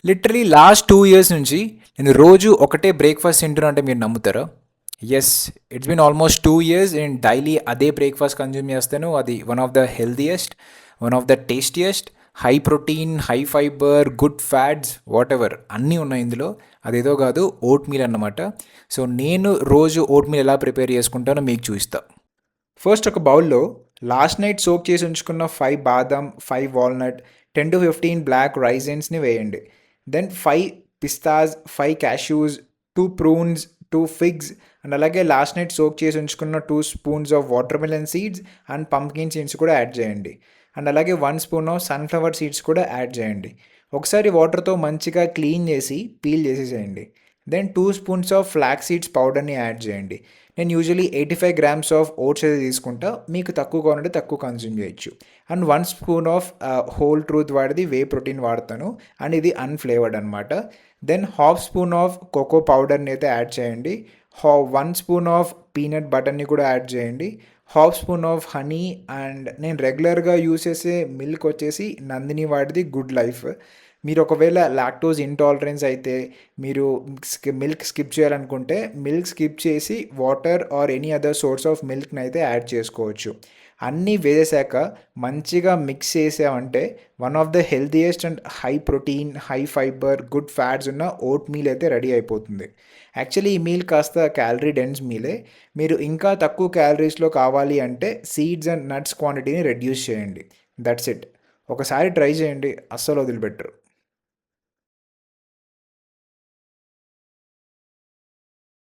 Literally last 2 years నుంచి నేను రోజు ఒకటే బ్రేక్ఫాస్ట్ తింటున్నా అంటే మీరు నమ్ముతారా? Yes, it's been almost 2 years నేను డైలీ అదే బ్రేక్ఫాస్ట్ కన్జ్యూమ్ చేస్తాను. అది one of the healthiest, one of the tastiest, high protein, high fibre, good fats, whatever అన్నీ ఉన్నాయి ఇందులో. అదేదో కాదు, ఓట్ మీల్ అన్నమాట. సో నేను రోజు ఓట్ మీల్ ఎలా ప్రిపేర్ చేసుకుంటానో మీకు చూపిస్తా. ఫస్ట్ ఒక బౌల్లో లాస్ట్ నైట్ సోక్ చేసి ఉంచుకున్న 5 బాదం, 5 వాల్నట్, 10 to 15 బ్లాక్ రైజెన్స్ని వేయండి. Then 5 pistas, 5 cashews, 2 prunes, 2 figs and అలాగే లాస్ట్ నైట్ సోక్ చేసి ఉంచుకున్న 2 spoons of watermelon seeds and pumpkin seeds కూడా యాడ్ చేయండి. అండ్ అలాగే 1 స్పూన్ ఆఫ్ సన్ఫ్లవర్ సీడ్స్ కూడా యాడ్ చేయండి. ఒకసారి వాటర్తో మంచిగా క్లీన్ చేసి పీల్ చేసేసేయండి. Then 2 spoons of flax seeds పౌడర్ని యాడ్ చేయండి. నేను యూజువలీ 85 grams ఆఫ్ ఓట్స్ అయితే తీసుకుంటా, మీకు తక్కువ కావాలంటే తక్కువ కన్జ్యూమ్ చేయొచ్చు. And 1 spoon of Whole Truth వాడిది వే ప్రోటీన్ వాడతాను అండ్ ఇది అన్ఫ్లేవర్డ్ అనమాట. Then half spoon of cocoa పౌడర్ని అయితే యాడ్ చేయండి. 1 స్పూన్ ఆఫ్ పీనట్ బటర్ని కూడా యాడ్ చేయండి. Half spoon of honey and నేను రెగ్యులర్గా యూస్ చేసే మిల్క్ వచ్చేసి నందిని వాడిది గుడ్ లైఫ్. మీరు ఒకవేళ లాక్టోజ్ ఇంటాలరెన్స్ అయితే మీరు మిల్క్ స్కిప్ చేయాలనుకుంటే మిల్క్ స్కిప్ చేసి water or any other source of మిల్క్ని అయితే యాడ్ చేసుకోవచ్చు. అన్నీ వేసాక మంచిగా మిక్స్ చేసామంటే one of the healthiest and high protein, high fibre, good fats ఉన్న ఓట్ మీల్ అయితే రెడీ అయిపోతుంది. యాక్చువల్లీ ఈ మీల్ కాస్త క్యాలరీ డెన్స్ మీలే. మీరు ఇంకా తక్కువ క్యాలరీస్లో కావాలి అంటే సీడ్స్ అండ్ నట్స్ క్వాంటిటీని రెడ్యూస్ చేయండి. That's it. ఒకసారి ట్రై చేయండి, అస్సలు వదిలిపెట్టరు.